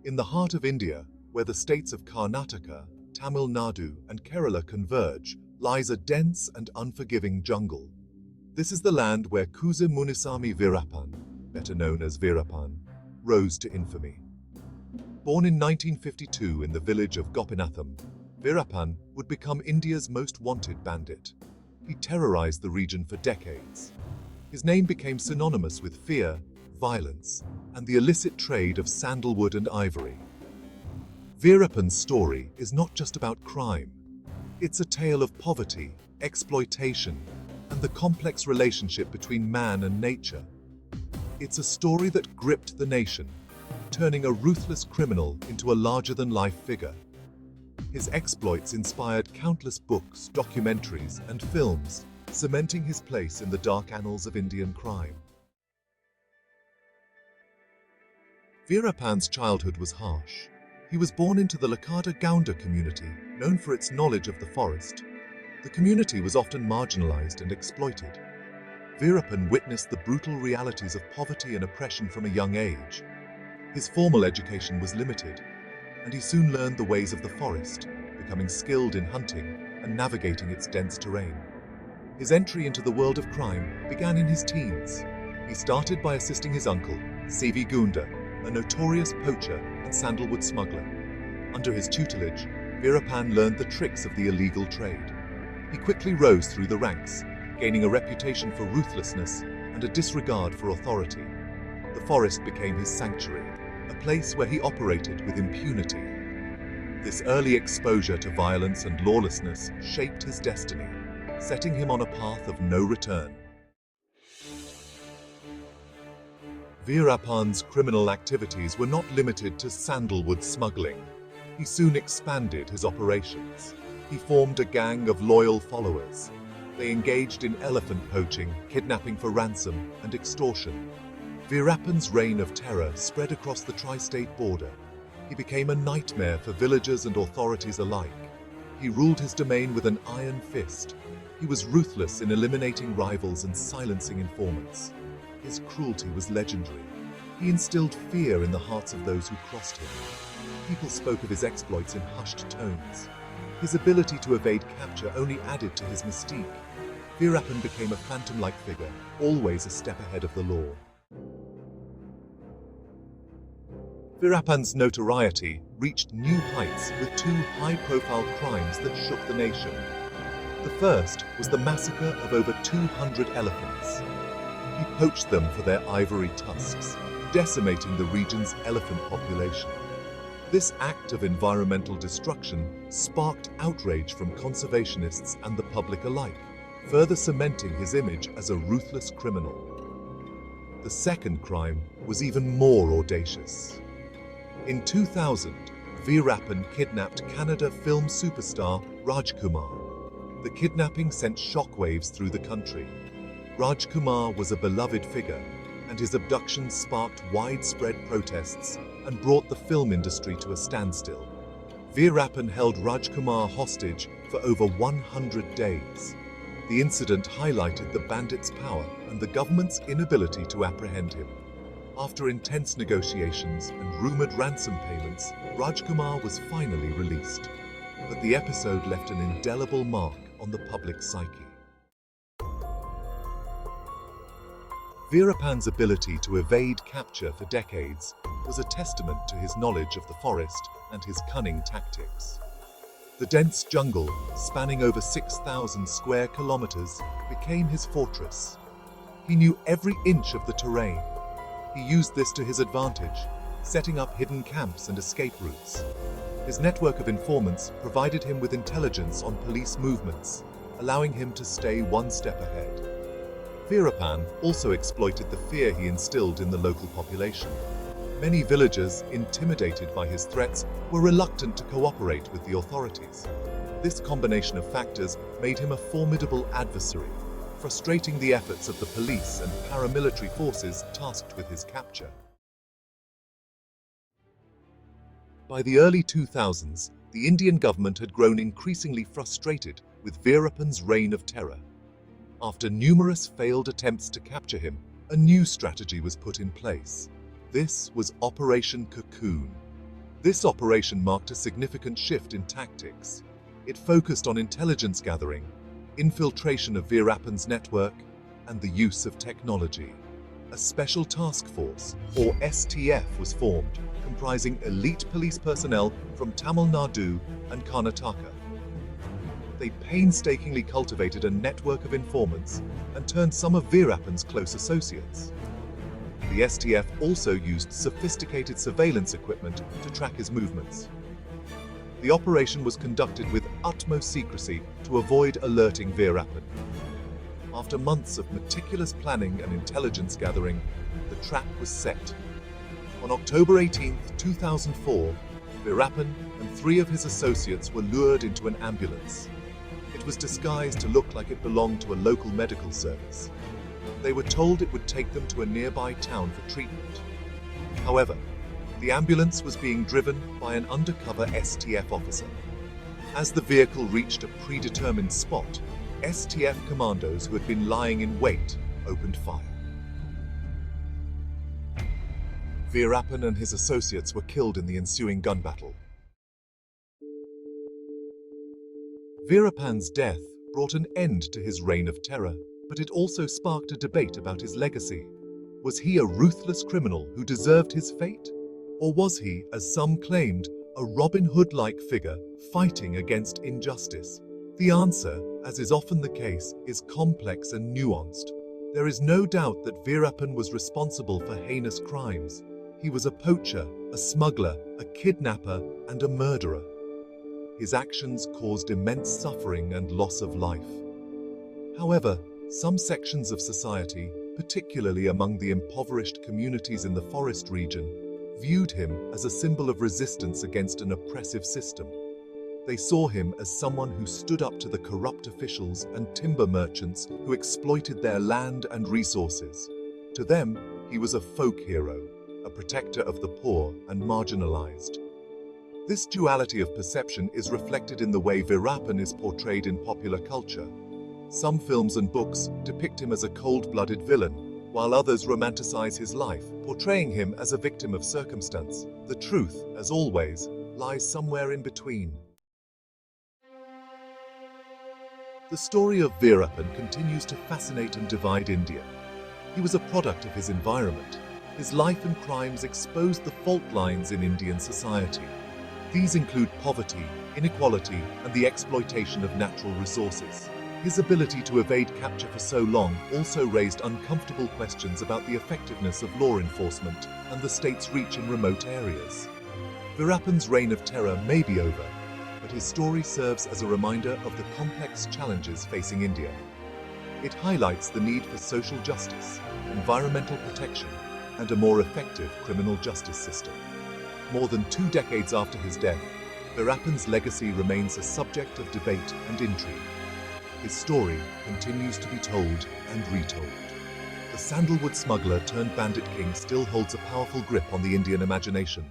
In the heart of India, where the states of Karnataka, Tamil Nadu, and Kerala converge, lies a dense and unforgiving jungle. This is the land where Koose Munisamy Veerappan, better known as Veerappaan, rose to infamy. Born in 1952 in the village of Gopinatham, Veerappaan would become India's most wanted bandit. He terrorized the region for decades. His name became synonymous with fear, violence, and the illicit trade of sandalwood and ivory. Veerappan's story is not just about crime. It's a tale of poverty, exploitation, and the complex relationship between man and nature. It's a story that gripped the nation, turning a ruthless criminal into a larger-than-life figure. His exploits inspired countless books, documentaries, and films, cementing his place in the dark annals of Indian crime. Veerappan's childhood was harsh. He was born into the Lakada Gaunda community, known for its knowledge of the forest. The community was often marginalized and exploited. Veerappan witnessed the brutal realities of poverty and oppression from a young age. His formal education was limited, and he soon learned the ways of the forest, becoming skilled in hunting and navigating its dense terrain. His entry into the world of crime began in his teens. He started by assisting his uncle, C.V. Gunda, a notorious poacher and sandalwood smuggler. Under his tutelage, Veerappan learned the tricks of the illegal trade. He quickly rose through the ranks, gaining a reputation for ruthlessness and a disregard for authority. The forest became his sanctuary, a place where he operated with impunity. This early exposure to violence and lawlessness shaped his destiny, setting him on a path of no return. Veerappan's criminal activities were not limited to sandalwood smuggling. He soon expanded his operations. He formed a gang of loyal followers. They engaged in elephant poaching, kidnapping for ransom, and extortion. Veerappan's reign of terror spread across the tri-state border. He became a nightmare for villagers and authorities alike. He ruled his domain with an iron fist. He was ruthless in eliminating rivals and silencing informants. His cruelty was legendary. He instilled fear in the hearts of those who crossed him. People spoke of his exploits in hushed tones. His ability to evade capture only added to his mystique. Veerappan became a phantom-like figure, always a step ahead of the law. Veerappan's notoriety reached new heights with two high-profile crimes that shook the nation. The first was the massacre of over 200 elephants. He poached them for their ivory tusks, decimating the region's elephant population. This act of environmental destruction sparked outrage from conservationists and the public alike, further cementing his image as a ruthless criminal. The second crime was even more audacious. In 2000, Veerappan kidnapped Kannada film superstar Rajkumar. The kidnapping sent shockwaves through the country. Rajkumar was a beloved figure, and his abduction sparked widespread protests and brought the film industry to a standstill. Veerappan held Rajkumar hostage for over 100 days. The incident highlighted the bandit's power and the government's inability to apprehend him. After intense negotiations and rumored ransom payments, Rajkumar was finally released. But the episode left an indelible mark on the public psyche. Veerappan's ability to evade capture for decades was a testament to his knowledge of the forest and his cunning tactics. The dense jungle, spanning over 6,000 square kilometers, became his fortress. He knew every inch of the terrain. He used this to his advantage, setting up hidden camps and escape routes. His network of informants provided him with intelligence on police movements, allowing him to stay one step ahead. Veerappan also exploited the fear he instilled in the local population. Many villagers, intimidated by his threats, were reluctant to cooperate with the authorities. This combination of factors made him a formidable adversary, frustrating the efforts of the police and paramilitary forces tasked with his capture. By the early 2000s, the Indian government had grown increasingly frustrated with Veerappan's reign of terror. After numerous failed attempts to capture him, a new strategy was put in place. This was Operation Cocoon. This operation marked a significant shift in tactics. It focused on intelligence gathering, infiltration of Veerappan's network, and the use of technology. A special task force, or STF, was formed, comprising elite police personnel from Tamil Nadu and Karnataka. They painstakingly cultivated a network of informants and turned some of Veerappan's close associates. The STF also used sophisticated surveillance equipment to track his movements. The operation was conducted with utmost secrecy to avoid alerting Veerappan. After months of meticulous planning and intelligence gathering, the trap was set. On October 18, 2004, Veerappan and 3 of his associates were lured into an ambulance. It was disguised to look like it belonged to a local medical service. They were told it would take them to a nearby town for treatment. However, the ambulance was being driven by an undercover STF officer. As the vehicle reached a predetermined spot, STF commandos who had been lying in wait opened fire. Veerappan and his associates were killed in the ensuing gun battle. Veerappan's death brought an end to his reign of terror, but it also sparked a debate about his legacy. Was he a ruthless criminal who deserved his fate? Or was he, as some claimed, a Robin Hood-like figure fighting against injustice? The answer, as is often the case, is complex and nuanced. There is no doubt that Veerappan was responsible for heinous crimes. He was a poacher, a smuggler, a kidnapper, and a murderer. His actions caused immense suffering and loss of life. However, some sections of society, particularly among the impoverished communities in the forest region, viewed him as a symbol of resistance against an oppressive system. They saw him as someone who stood up to the corrupt officials and timber merchants who exploited their land and resources. To them, he was a folk hero, a protector of the poor and marginalized. This duality of perception is reflected in the way Veerappan is portrayed in popular culture. Some films and books depict him as a cold-blooded villain, while others romanticize his life, portraying him as a victim of circumstance. The truth, as always, lies somewhere in between. The story of Veerappan continues to fascinate and divide India. He was a product of his environment. His life and crimes exposed the fault lines in Indian society. These include poverty, inequality, and the exploitation of natural resources. His ability to evade capture for so long also raised uncomfortable questions about the effectiveness of law enforcement and the state's reach in remote areas. Veerappan's reign of terror may be over, but his story serves as a reminder of the complex challenges facing India. It highlights the need for social justice, environmental protection, and a more effective criminal justice system. More than 2 decades after his death, Veerappan's legacy remains a subject of debate and intrigue. His story continues to be told and retold. The sandalwood smuggler turned bandit king still holds a powerful grip on the Indian imagination.